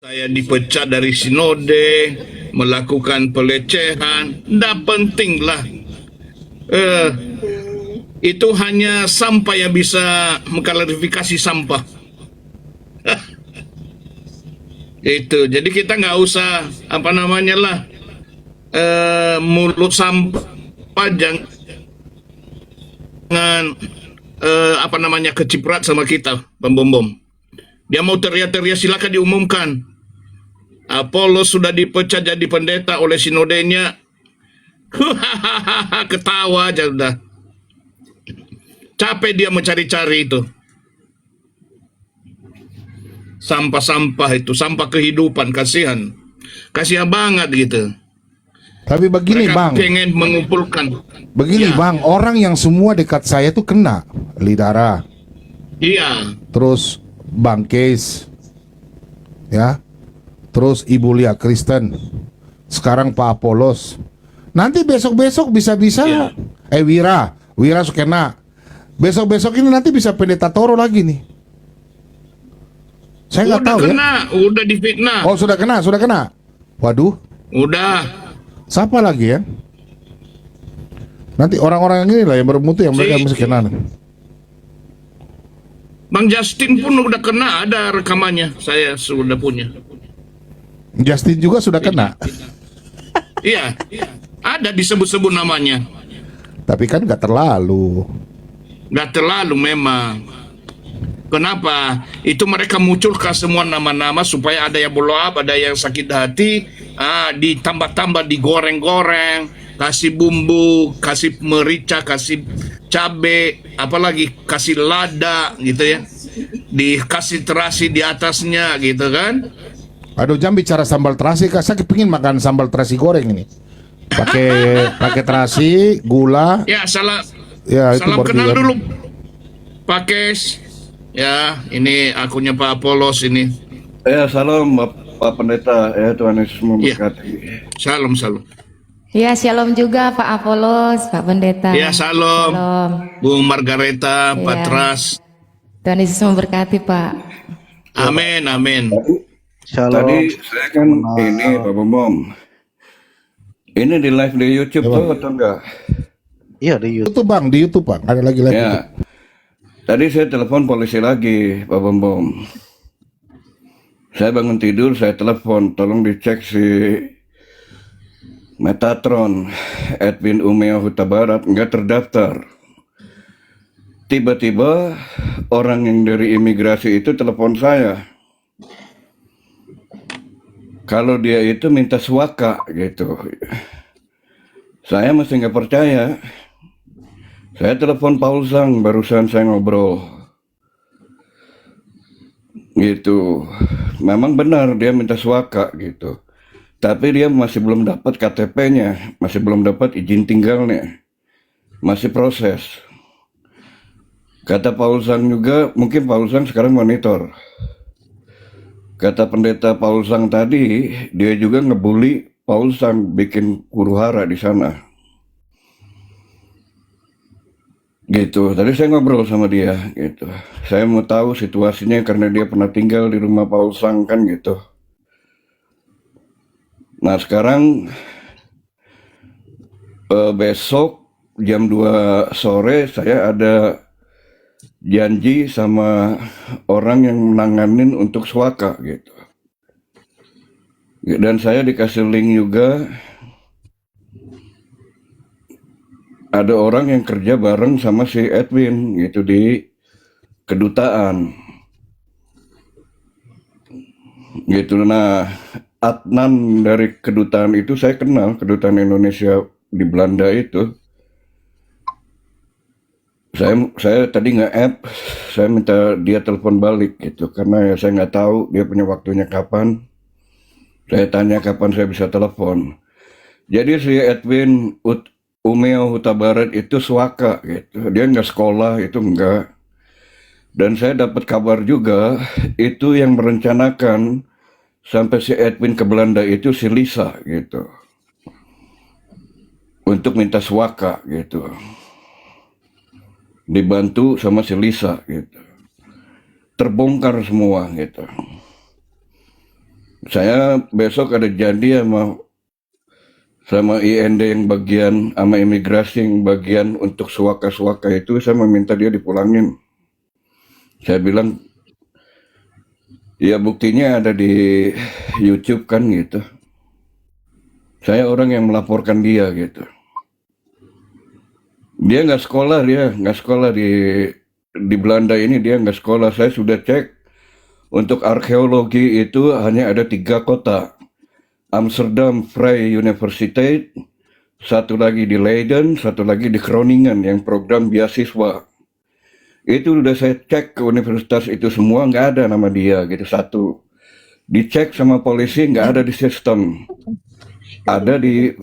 Saya dipecat dari sinode, melakukan pelecehan, tidak pentinglah. Eh, itu hanya sampah yang bisa mengklarifikasi sampah. Itu, jadi kita nggak usah apa namanya lah mulut sampah jangan apa namanya keciprat sama kita pembom. Dia mau teriak-teriak silakan diumumkan. Apolos sudah dipecat jadi pendeta oleh sinodenya. Ketawa aja udah. Capek dia mencari-cari itu. Sampah-sampah itu, sampah kehidupan, kasihan. Kasihan banget gitu. Tapi begini Mereka Bang, pengen mengumpulkan. begini Ya. Bang, orang yang semua dekat saya tuh kena Lidara, Iya. terus Bang Keis, ya, terus Ibu Lia Kristen, sekarang Pak Apolos. Nanti besok-besok bisa-bisa, Iya. Wira kena. Besok-besok ini nanti bisa pendeta Toro lagi nih. Saya nggak Udah tahu ya. kena, udah difitnah. Oh sudah kena. Waduh, Udah. siapa lagi ya? Nanti orang-orang yang ini lah yang bermutu yang mereka mesti kena. Bang Justin pun udah kena, ada rekamannya. Saya sudah punya. Justin juga sudah kena. Iya. Ada disebut-sebut namanya. Tapi kan nggak terlalu. Nggak terlalu memang. Kenapa? Itu mereka munculkan semua nama-nama supaya ada yang blow up, ada yang sakit hati, ditambah-tambah, digoreng-goreng, kasih bumbu, kasih merica, kasih cabe, apalagi kasih lada gitu ya, dikasih terasi di atasnya gitu kan. Aduh, jangan bicara sambal terasi, Kak. Saya kepingin makan sambal terasi goreng ini. Pakai terasi, gula. Ya salah, Ya itu salam berarti kenal kan. dulu, Pakes. Ya, ini akunnya Pak Apolos ini. Ya, salam Pak Pendeta, ya Tuhan Yesus memberkati. Salam. Ya, shalom juga Pak Apolos, Pak Pendeta. Ya, salam. Shalom. Bu Margareta, Iya. Patras. Tuhan Yesus memberkati Pak. Amin. Tadi saya kan ini Pak Bom. Ini di live di YouTube tuh atau enggak? Iya di YouTube. Itu Bang, di YouTube Bang. Ada lagi live. Ya. Tadi saya telepon polisi lagi, Pak Bom. Saya bangun tidur, saya telepon, tolong dicek si Metatron Edwin Umeo Huta Barat nggak terdaftar. Tiba-tiba orang yang dari imigrasi itu telepon saya. Kalau dia itu minta suaka gitu. Saya masih nggak percaya. Saya telepon Paul Zhang, barusan saya ngobrol. Gitu. Memang benar dia minta suaka gitu. Tapi dia masih belum dapat KTP-nya, masih belum dapat izin tinggalnya. Masih proses. Kata Paul Zhang juga, mungkin Paul Zhang sekarang monitor. Kata pendeta Paul Zhang tadi, dia juga ngebully Paul Zhang bikin huru-hara di sana. Gitu, tadi saya ngobrol sama dia gitu. Saya mau tahu situasinya karena dia pernah tinggal di rumah Paul Zhang kan gitu. Nah sekarang besok jam 2 sore saya ada janji sama orang yang menanganin untuk swaka gitu. Dan saya dikasih link juga. Ada orang yang kerja bareng sama si Edwin gitu di kedutaan. Gitu. Nah, Adnan dari kedutaan itu saya kenal, kedutaan Indonesia di Belanda itu. Saya tadi nge-add, saya minta dia telepon balik gitu karena ya saya nggak tahu dia punya waktunya kapan. Saya tanya kapan saya bisa telepon. Jadi si Edwin Umeo Huta Barat itu swaka gitu. Dia nggak sekolah, itu enggak. Dan saya dapat kabar juga, itu yang merencanakan sampai si Edwin ke Belanda itu si Lisa gitu. Untuk minta swaka gitu. Dibantu sama si Lisa gitu. Terbongkar semua gitu. Saya besok ada janji sama IND yang bagian, sama imigrasi yang bagian untuk suaka-suaka itu, saya meminta dia dipulangin. Saya bilang, ya buktinya ada di YouTube kan gitu. Saya orang yang melaporkan dia gitu. Dia nggak sekolah di Belanda ini, dia nggak sekolah. Saya sudah cek, untuk arkeologi itu hanya ada 3 kota. Amsterdam Vrije Universiteit, satu lagi di Leiden, satu lagi di Groningen yang program beasiswa. Itu udah saya cek ke universitas itu semua, nggak ada nama dia gitu, satu. Dicek sama polisi, nggak ada di sistem. Ada di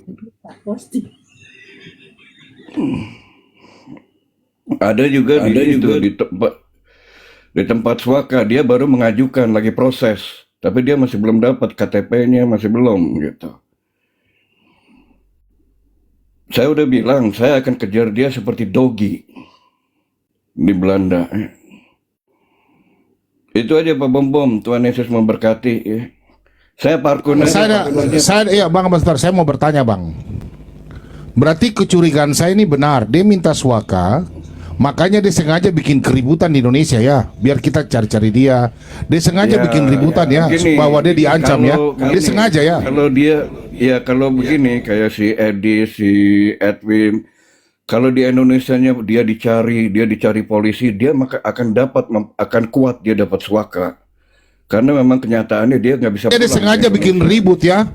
juga di tempat suaka. Dia baru mengajukan, lagi proses, tapi dia masih belum dapat KTP-nya, masih belum gitu. Saya udah bilang saya akan kejar dia seperti Dogi di Belanda. Itu aja Pak Bom. Tuhan Yesus memberkati ya. Saya parkun aja. Iya Bang, bentar, saya mau bertanya Bang. Berarti kecurigaan saya ini benar, dia minta suaka, makanya dia sengaja bikin keributan di Indonesia ya, biar kita cari-cari dia. Dia sengaja bikin keributan ya, bahwa dia diancam ya. Dia sengaja ya. Kalau begini kayak si Edi, si Edwin, kalau di Indonesianya dia dicari polisi, dia maka akan kuat dia dapat suaka. Karena memang kenyataannya dia nggak bisa. Dia sengaja bikin ribut ya.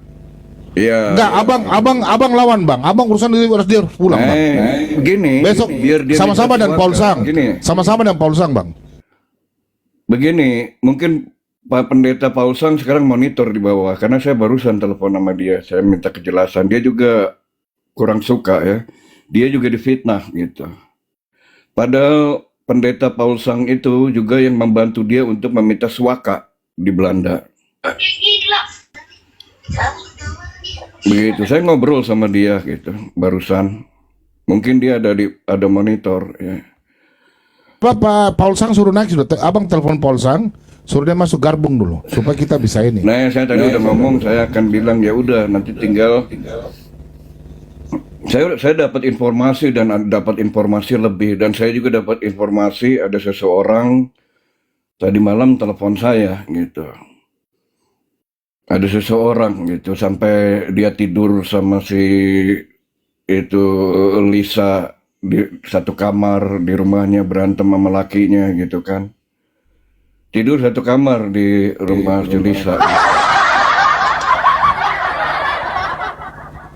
Iya. Enggak, abang lawan Bang. Abang urusan dia harus pulang Bang. Begini. Besok biar dia sama-sama dan Paul Sang. Gini. Sama-sama dan Paul Sang Bang. Begini, mungkin Pak Pendeta Paul Sang sekarang monitor di bawah, karena saya barusan telepon sama dia, saya minta kejelasan. Dia juga kurang suka ya. Dia juga difitnah gitu. Padahal Pendeta Paul Sang itu juga yang membantu dia untuk meminta suaka di Belanda. Begitu, saya ngobrol sama dia gitu, barusan. Mungkin dia ada monitor ya. Pak Paul Sang suruh naik sudah. Abang telepon Paul Sang, suruh dia masuk garbung dulu supaya kita bisa ini. Nah, saya tadi udah ngomong, saya akan bilang ya udah nanti tinggal. Saya dapat informasi dan dapat informasi lebih, dan saya juga dapat informasi ada seseorang tadi malam telepon saya gitu. Ada seseorang gitu sampai dia tidur sama si itu Lisa di satu kamar di rumahnya, berantem sama lakinya gitu kan. Tidur satu kamar di rumah si Lisa.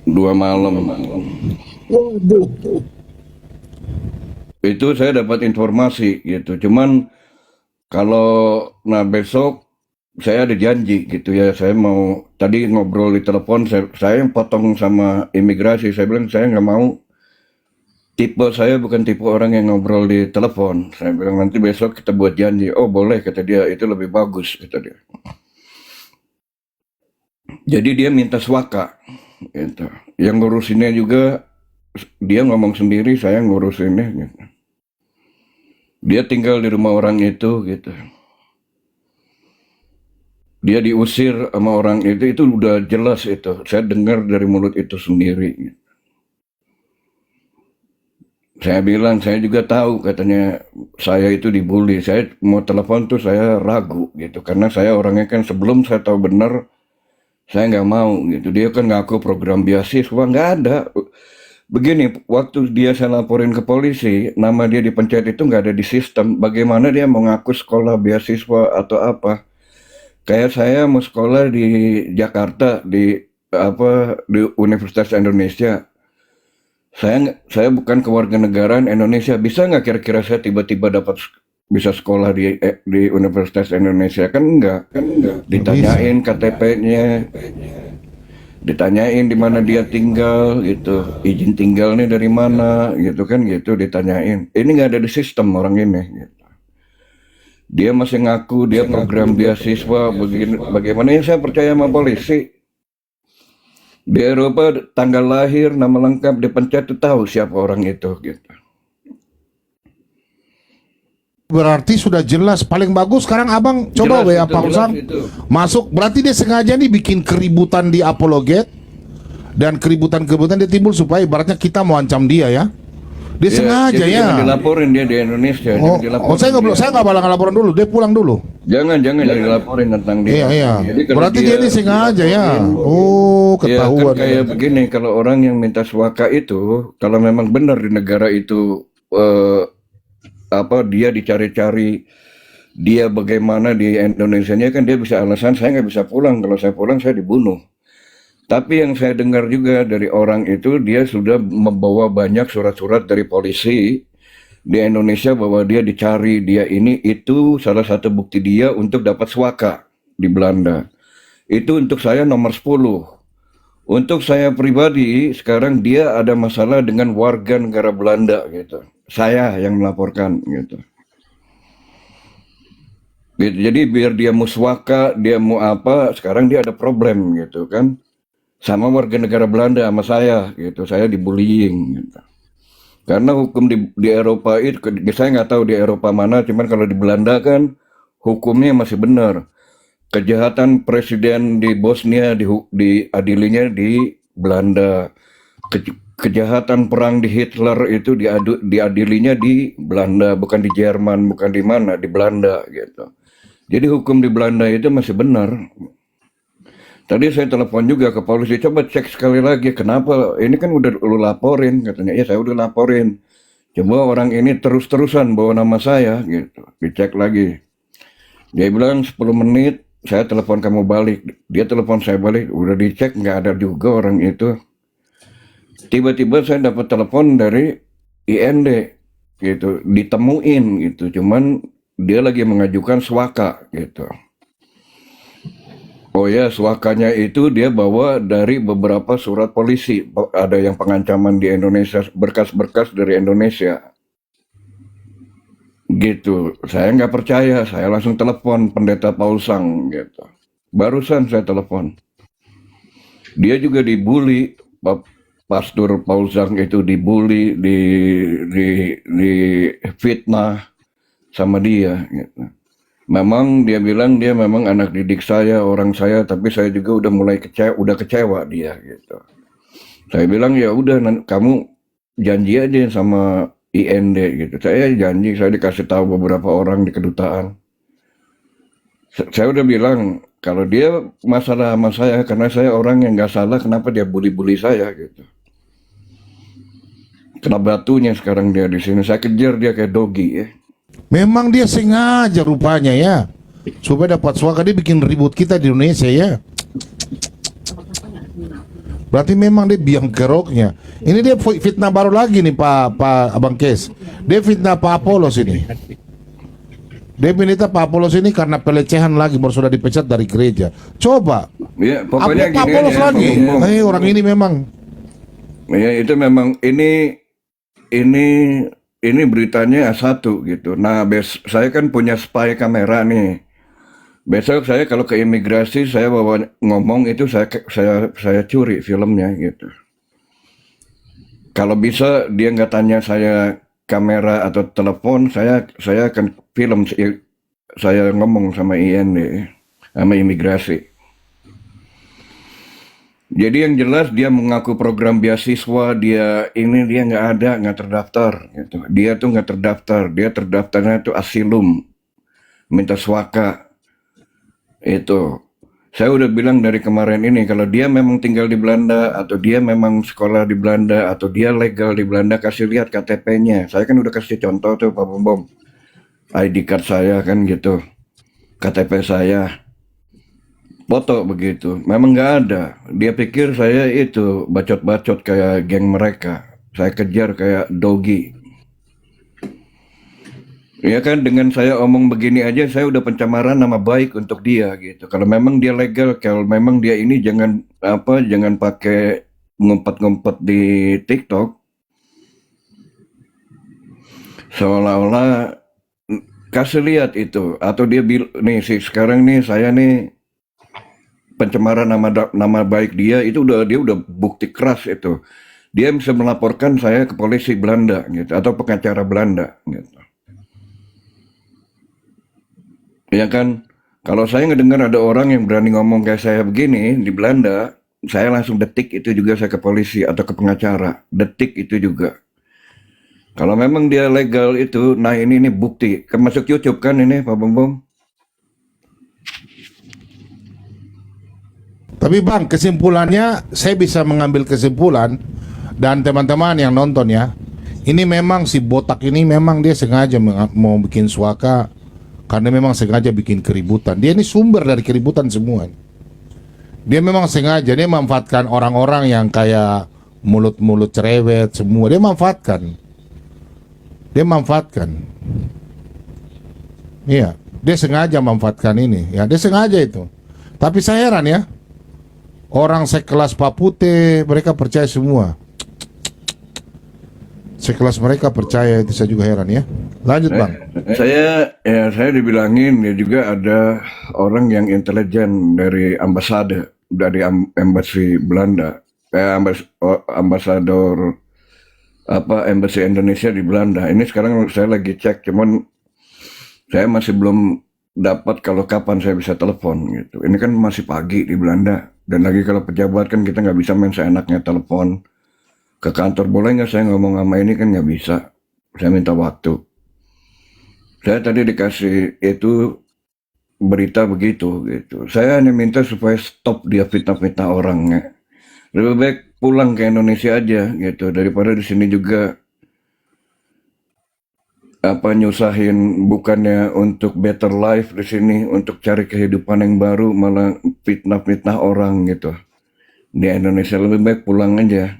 2 malam. Itu saya dapat informasi gitu. Cuman kalau besok saya ada janji gitu ya, saya mau tadi ngobrol di telepon, saya potong sama imigrasi, saya bilang saya nggak mau, tipe saya bukan tipe orang yang ngobrol di telepon. Saya bilang nanti besok kita buat janji. Oh boleh, kata dia, itu lebih bagus, kata dia. Jadi dia minta suaka gitu. Yang ngurusinnya juga dia ngomong sendiri, saya ngurusinnya gitu. Dia tinggal di rumah orang itu gitu. Dia diusir sama orang itu udah jelas itu. Saya dengar dari mulut itu sendiri. Saya bilang, saya juga tahu katanya saya itu dibully. Saya mau telepon tuh saya ragu gitu. Karena saya orangnya kan sebelum saya tahu benar, saya nggak mau gitu. Dia kan ngaku program beasiswa, nggak ada. Begini, waktu saya laporin ke polisi, nama dia dipencet itu nggak ada di sistem. Bagaimana dia mau ngaku sekolah beasiswa atau apa? Kayak saya mau sekolah di Jakarta di Universitas Indonesia. Saya bukan kewarganegaraan Indonesia. Bisa nggak kira-kira saya tiba-tiba bisa sekolah di Universitas Indonesia? Kan enggak. Ditanyain KTP-nya, ditanyain di mana dia tinggal gitu, izin tinggalnya dari mana gitu kan gitu, ditanyain. Ini nggak ada di sistem orang ini gitu. Dia masih ngaku dia program beasiswa bagaimana ya, saya percaya sama polisi. Di Eropa tanggal lahir, nama lengkap dipencet tuh tahu siapa orang itu gitu. Berarti sudah jelas. Paling bagus sekarang abang coba Jelas WA itu, Pak jelas Usam itu. masuk. Berarti dia sengaja nih bikin keributan di Apologet, dan keributan-keributan dia timbul supaya ibaratnya kita mau ancam dia ya. Dia sengaja jadi ya. jangan dilaporin dia di Indonesia. Oh, jangan dilaporin saya nggak dia. saya nggak balang laporan dulu. Dia pulang dulu. Jangan dilaporin tentang dia. Iya iya. Jadi kalau Berarti dia ini sengaja ya. dilaporin, Oh, ya kan ketahuan. kayak begini, kalau orang yang minta suaka itu, kalau memang benar di negara itu dia dicari-cari, dia bagaimana di Indonesianya, kan dia bisa alasan saya nggak bisa pulang, kalau saya pulang saya dibunuh. Tapi yang saya dengar juga dari orang itu, dia sudah membawa banyak surat-surat dari polisi di Indonesia bahwa dia dicari, dia ini, itu salah satu bukti dia untuk dapat suaka di Belanda. Itu untuk saya nomor 10. Untuk saya pribadi, sekarang dia ada masalah dengan warga negara Belanda gitu. Saya yang melaporkan gitu. Jadi biar dia mau suaka, dia mau apa, sekarang dia ada problem gitu kan. Sama warga negara Belanda sama saya gitu. Saya dibullying gitu. Karena hukum di Eropa itu, saya nggak tahu di Eropa mana, cuman kalau di Belanda kan hukumnya masih benar. Kejahatan presiden di Bosnia diadilinya di Belanda. Kejahatan perang di Hitler itu diadilinya di Belanda, bukan di Jerman, bukan di mana, di Belanda gitu. Jadi hukum di Belanda itu masih benar. Tadi saya telepon juga ke polisi, coba cek sekali lagi, kenapa, ini kan udah lu laporin, katanya, ya saya udah laporin. Coba orang ini terus-terusan bawa nama saya, gitu, dicek lagi. Dia bilang 10 menit, saya telepon kamu balik. Dia telepon saya balik, udah dicek, nggak ada juga orang itu. Tiba-tiba saya dapat telepon dari IND, gitu, ditemuin, gitu, cuman dia lagi mengajukan suaka, gitu. Oh ya, suakanya itu dia bawa dari beberapa surat polisi. Ada yang pengancaman di Indonesia, berkas-berkas dari Indonesia. Gitu. Saya nggak percaya, saya langsung telepon Pendeta Paul Sang gitu. Barusan saya telepon. Dia juga dibully, Pastor Paul Sang itu dibully, di fitnah sama dia gitu. Memang dia bilang dia memang anak didik saya, orang saya, tapi saya juga udah mulai kecewa dia gitu. Saya bilang ya udah kamu janji aja sama IND gitu. Saya janji, saya dikasih tahu beberapa orang di kedutaan. Saya udah bilang kalau dia masalah sama saya karena saya orang yang nggak salah, kenapa dia bully-bully saya gitu. Kena batunya sekarang dia di sini. Saya kejar dia kayak dogi ya. Memang dia sengaja rupanya ya, supaya dapat suaka. Dia bikin ribut kita di Indonesia ya. Berarti memang dia biang keroknya. Ini dia fitnah baru lagi nih Pak Abang Kes. Dia fitnah Pak Apolos ini. Dia minta Pak Apolos ini karena pelecehan lagi, baru sudah dipecat dari gereja. Coba. Ya, pokoknya Pak gini Apolos aja, lagi. Orang ini memang. Ya itu memang ini beritanya A1 gitu. Nah, saya kan punya spy kamera nih. Besok saya kalau ke imigrasi saya bawa ngomong itu saya curi filmnya gitu. Kalau bisa dia nggak tanya saya kamera atau telepon, saya akan film, saya ngomong sama IND, sama imigrasi. Jadi yang jelas dia mengaku program beasiswa, dia nggak terdaftar gitu. Dia tuh nggak terdaftar, dia terdaftarnya itu asilum, minta suaka. Itu saya udah bilang dari kemarin ini, kalau dia memang tinggal di Belanda atau dia memang sekolah di Belanda atau dia legal di Belanda, kasih lihat KTP-nya. Saya kan udah kasih contoh tuh Pak Bom, ID card saya kan gitu, KTP saya, foto begitu. Memang nggak ada. Dia pikir saya itu bacot-bacot kayak geng mereka. Saya kejar kayak dogi. Ya kan, dengan saya omong begini aja saya udah pencemaran nama baik untuk dia gitu. Kalau memang dia legal, kalau memang dia ini jangan pakai ngumpet-ngumpet di TikTok. Seolah-olah kasih lihat itu, atau dia nih sekarang nih saya nih pencemaran nama baik dia itu dia udah bukti keras itu. Dia bisa melaporkan saya ke polisi Belanda gitu atau pengacara Belanda gitu. Ya kan, kalau saya ngedengar ada orang yang berani ngomong kayak saya begini di Belanda, saya langsung detik itu juga saya ke polisi atau ke pengacara. Detik itu juga. Kalau memang dia legal itu, nah ini bukti. Kan masuk YouTube kan ini Pak Bom. Tapi Bang, kesimpulannya saya bisa mengambil kesimpulan dan teman-teman yang nonton ya. Ini memang si botak ini memang dia sengaja mau bikin suaka karena memang sengaja bikin keributan. Dia ini sumber dari keributan semua. Dia memang sengaja dia memanfaatkan orang-orang yang kayak mulut-mulut cerewet semua. Dia manfaatkan. Dia manfaatkan. Iya, dia sengaja manfaatkan ini. Ya, dia sengaja itu. Tapi saya heran ya. Orang sekelas Pak Pute mereka percaya semua. Sekelas mereka percaya itu, saya juga heran ya. Lanjut Bang. Saya dibilangin ya juga ada orang yang intelijen dari embassy Belanda, ambasador embassy Indonesia di Belanda. Ini sekarang saya lagi cek, cuman saya masih belum dapat kalau kapan saya bisa telepon gitu. Ini kan masih pagi di Belanda, dan lagi kalau pejabat kan kita nggak bisa main seenaknya telepon ke kantor. Boleh nggak saya ngomong sama ini, kan nggak bisa. Saya minta waktu. Saya tadi dikasih itu berita begitu gitu. Saya hanya minta supaya stop dia fitnah-fitnah orangnya. Lebih baik pulang ke Indonesia aja gitu, daripada di sini juga nyusahin, bukannya untuk better life di sini, untuk cari kehidupan yang baru, malah fitnah-fitnah orang gitu. Di Indonesia lebih baik pulang aja.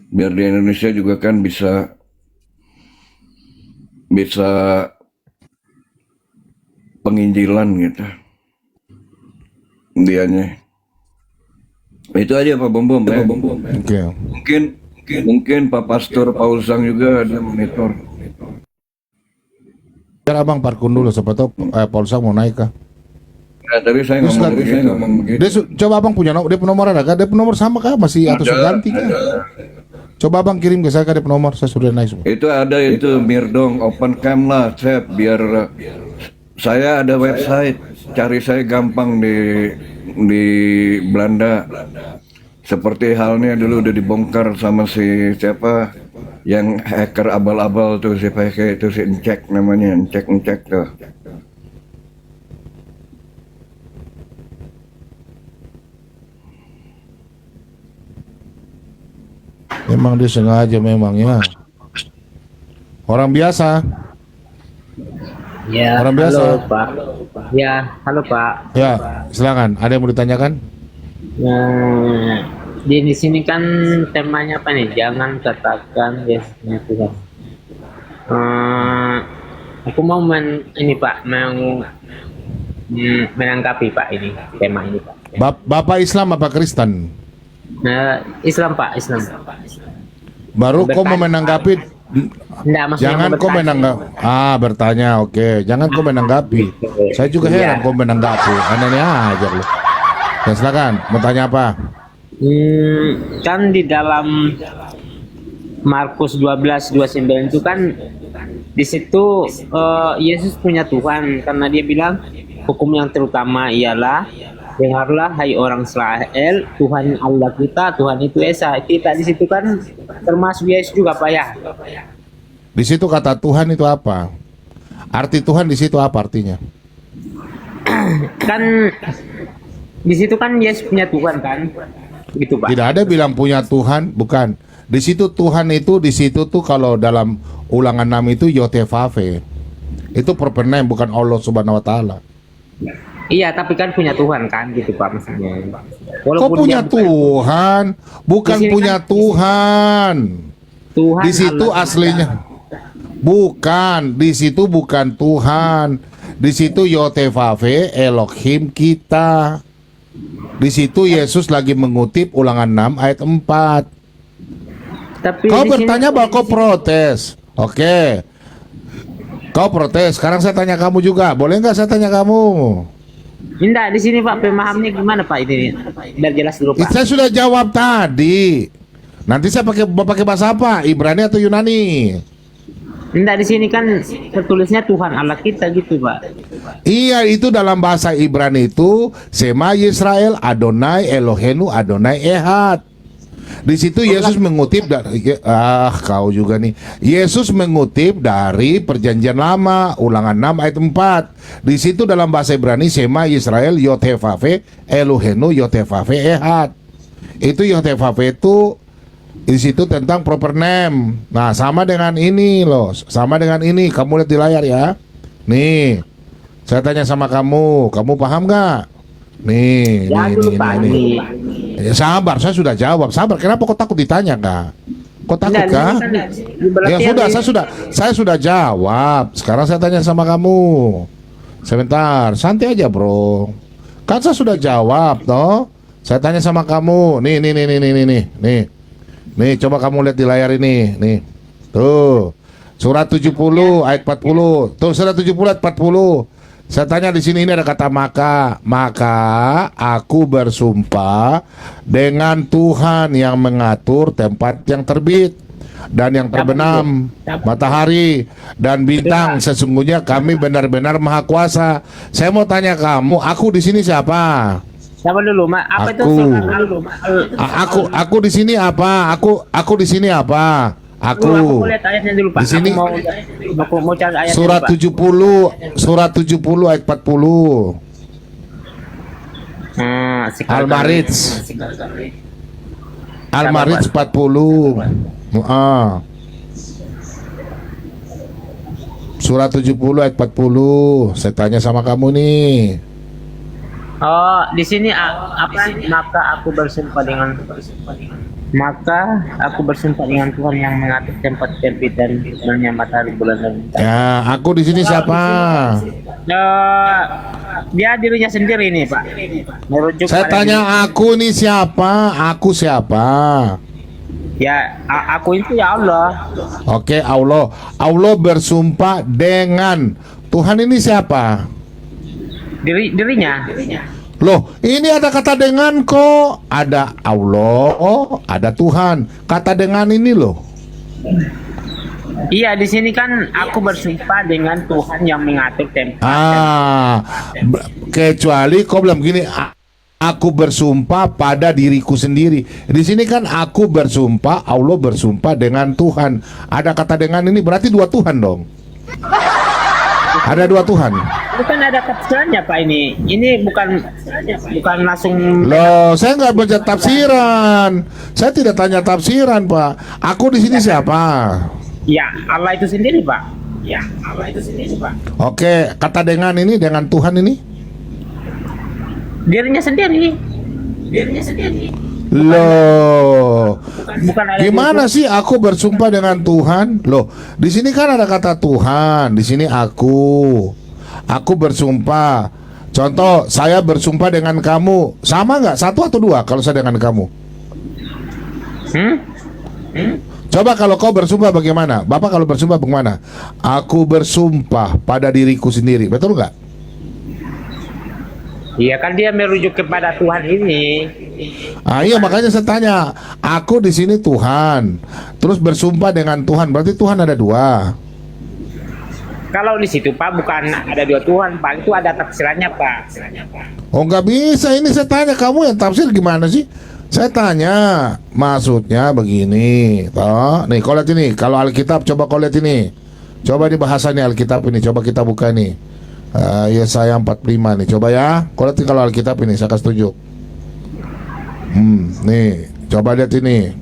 Biar di Indonesia juga kan bisa penginjilan gitu. Dianya. Itu aja Pak Bom. Oke. Mungkin Pak Pastor Paul Zhang juga ada monitor. Biar Abang parkun dulu, siapa tahu Paul Sang mau naik kah? Ya, tadi saya ngomong begitu. Coba Abang punya dia nomor ada kah? Dia nomor sama kah? Masih atau sudah ganti kah? Coba Abang kirim ke saya kah dia nomor, saya sudah naik semua. Itu ada itu Mirdong open cam lah, Chef, biar saya ada website, cari saya gampang di Belanda. Seperti halnya dulu udah dibongkar sama si siapa yang hacker abal-abal tuh, si pakai itu si Encek namanya, Encek tuh. Memang dia sengaja memang ya. Orang biasa. Ya, Orang biasa. halo Pak. Ya, halo Pak. Ya, silakan. Ada yang mau ditanyakan? Nah, di sini kan temanya apa nih? Jangan katakan Yesusnya Tuhan. Aku mau ini Pak, mau menanggapi Pak ini tema ini Pak. Bapak Islam apa Kristen? Islam Pak, Islam. Baru kau mau menanggapi? Enggak, maksudnya Jangan mau kau bertanya. menanggapi. Bertanya, oke. Jangan kau menanggapi. Saya juga heran Iya. kau menanggapi. Anehnya aja loh. Ya silakan. Mau tanya apa? Kan di dalam Markus 12:29 itu kan di situ Yesus punya Tuhan, karena dia bilang hukum yang terutama ialah dengarlah hai orang Israel, Tuhan Allah kita, Tuhan itu Esa. Kita di situ kan termasuk Yesus juga Pak ya. Di situ kata Tuhan itu apa? Arti Tuhan di situ apa artinya? Kan di situ kan Yesus punya Tuhan kan, gitu Pak. Tidak ada bilang punya Tuhan, bukan. Di situ Tuhan itu di situ tuh kalau dalam Ulangan 6 itu Yotevave. Itu proper name, bukan Allah Subhanahu wa taala. Iya, tapi kan punya Tuhan kan, gitu Pak maksudnya. Kok punya dia Tuhan? Bukan Di sini punya kan- Tuhan. Tuhan Di situ Allah aslinya. Bukan, di situ bukan Tuhan. Di situ Yotevave Elohim kita. Di situ Yesus lagi mengutip Ulangan 6 ayat 4. Tapi Kau di sini- bertanya bahwa kau protes. Oke. Kau protes. Sekarang saya tanya kamu juga. Boleh nggak saya tanya kamu? Enggak, di sini Pak pemahamnya gimana Pak ini? Biar jelas dulu Pak. Saya sudah jawab tadi. Nanti saya pakai bahasa apa? Ibrani atau Yunani? Enggak, di sini kan tertulisnya Tuhan Allah kita gitu, Pak. Iya, itu dalam bahasa Ibrani itu Sema Yisrael Adonai Elohenu Adonai Ehad. Di situ Yesus mengutip dari kau juga nih. Yesus mengutip dari Perjanjian Lama, Ulangan 6 ayat 4. Di situ dalam bahasa Ibrani Sema Yisrael Yotevave Elohenu Yotevave Ehad. Itu Yotevave itu di situ tentang proper name. Nah, sama dengan ini loh. Sama dengan ini. Kamu lihat di layar ya. Nih. Saya tanya sama kamu paham nggak? Nih, Ya, dulu Pak. Ya, sabar, saya sudah jawab. Sabar, kenapa kau takut ditanya kak? Kau takut Enggak, kak? ini kan Ya berarti sudah, yang saya sudah jawab. Sekarang saya tanya sama kamu. Sebentar, santai aja bro. Kan saya sudah jawab, toh. Saya tanya sama kamu. Nih. Nih, coba kamu lihat di layar ini. Nih, tuh. Surat 70 ayat 40. Tuh, surat 70 ayat 40. Saya tanya di sini ini ada kata maka aku bersumpah dengan Tuhan yang mengatur tempat yang terbit dan yang terbenam, matahari dan bintang, sesungguhnya kami benar-benar maha kuasa. Saya mau tanya kamu, aku di sini siapa? Siapa dulu, Mak? Apa itu Aku. siapa dulu, Mak? Aku di sini apa? Aku di sini apa? Aku Aku mau lihat ayatnya dulu, Pak. di sini Aku mau cari ayatnya surat dulu, Pak. 70 ayat 40. Al-Marits. Al-Marits 40. Surat 70 ayat 40. Saya tanya sama kamu nih. Oh, di sini apa? Maka aku bersumpah dengan Tuhan yang mengatur tempat terbit dan sebenarnya matahari, bulan dan bintang. Ya, aku di sini siapa? Dia dirinya sendiri nih, Pak. Merujuk Saya pada tanya aku nih siapa? Aku siapa? Ya, aku itu ya Allah. Oke, Allah. Allah bersumpah dengan Tuhan ini siapa? Dirinya. Loh, ini ada kata dengan kok. Ada Allah, ada Tuhan. Kata dengan ini loh. Iya, di sini kan aku bersumpah dengan Tuhan yang mengatur tempat. Kecuali kau bilang begini, aku bersumpah pada diriku sendiri. Di sini kan aku bersumpah, Allah bersumpah dengan Tuhan. Ada kata dengan ini berarti dua Tuhan dong. Ada dua Tuhan. Bukan ada tafsirannya, Pak, ini. Ini bukan langsung. Loh, saya nggak baca tafsiran. Saya tidak tanya tafsiran, Pak. Aku di sini siapa? Ya, Allah itu sendiri, Pak. Oke, kata dengan ini, dengan Tuhan ini. Dirinya sendiri. Loh, Bukan ada gimana sih aku bersumpah dengan Tuhan? Loh, di sini kan ada kata Tuhan, di sini aku bersumpah. Contoh, saya bersumpah dengan kamu, sama nggak? Satu atau dua kalau saya dengan kamu? Coba kalau kau bersumpah bagaimana? Bapak kalau bersumpah bagaimana? Aku bersumpah pada diriku sendiri, betul nggak? Iya, kan dia merujuk kepada Tuhan ini. Iya, makanya saya tanya. Aku di sini Tuhan, terus bersumpah dengan Tuhan, berarti Tuhan ada dua. Kalau di situ, Pak, bukan ada dua Tuhan, Pak. Itu ada tafsirannya, Pak. Oh, nggak bisa. Ini saya tanya, kamu yang tafsir gimana sih? Saya tanya, maksudnya begini, toh. Nih, kau lihat ini. Kalau Alkitab, coba kau lihat ini. Coba di bahasanya Alkitab ini. Coba kita buka nih. Yesaya 45 nih. Coba ya. Kau lihat kalau Alkitab ini, saya kasih tunjuk. Nih, coba lihat ini.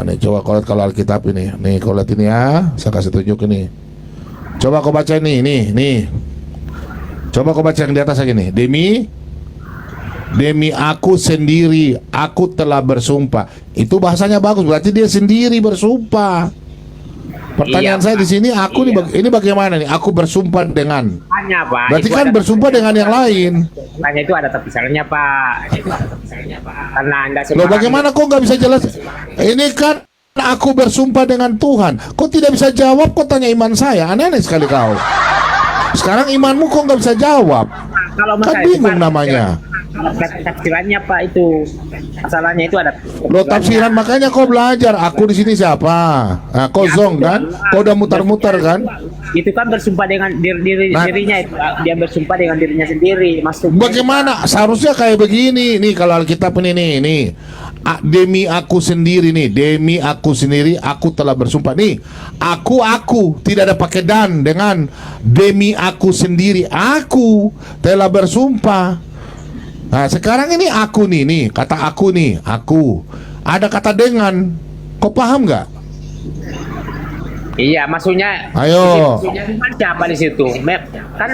Nih, coba kau lihat kalau Alkitab ini. Nih, kau lihat ini ya. Saya kasih tunjuk ini. Coba kau baca ini. Nih. Coba kau baca yang di atas lagi nih. Demi aku sendiri, aku telah bersumpah. Itu bahasanya bagus, berarti dia sendiri bersumpah. Pertanyaan Iya, saya di sini, aku iya. ini bagaimana nih? Aku bersumpah dengan. Hanya, Pak. Berarti Itu kan ada bersumpah dengan yang lain. Hanya itu ada tafsirannya, Pak. Karena Anda Loh, bagaimana kok nggak bisa jelas? Ini kan aku bersumpah dengan Tuhan. Kok tidak bisa jawab? Kok tanya iman saya? Aneh-aneh sekali kau. Sekarang imanmu kok nggak bisa jawab? kalau Kan masalah itu, bingung Pak, namanya. tafsirannya Pak itu masalahnya itu ada Lo tafsiran, makanya kau belajar. Aku di sini siapa? Nah, kau zong kan? Kau udah mutar-mutar kan? itu kan bersumpah dengan Nah. dirinya itu, dia bersumpah dengan dirinya sendiri masuk. Bagaimana? Seharusnya kayak begini nih kalau Alkitab ini nih. Demi aku sendiri nih, demi aku sendiri aku telah bersumpah nih. Aku tidak ada pakai dan dengan demi aku sendiri aku telah bersumpah. Nah, sekarang ini aku nih kata aku nih, aku. Ada kata dengan. Kau paham nggak? Iya, maksudnya. Ayo. Maksudnya Tuhan siapa di situ? Kan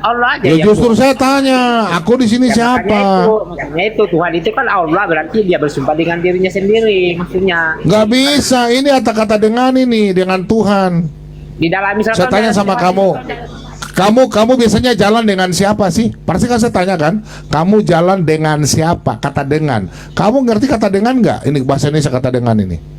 Allah aja. Ya yang justru Tuhan. saya tanya, aku di sini Ya, siapa? makanya itu Tuhan itu kan Allah, berarti dia bersumpah dengan dirinya sendiri, maksudnya. Nggak bisa, ini kata-kata dengan ini, dengan Tuhan. Di dalam Islam Saya tanya sama kamu. Kamu biasanya jalan dengan siapa sih? Pasti kan saya tanya kan, kamu jalan dengan siapa? Kata dengan. Kamu ngerti kata dengan nggak? Ini bahasa Indonesia kata dengan ini.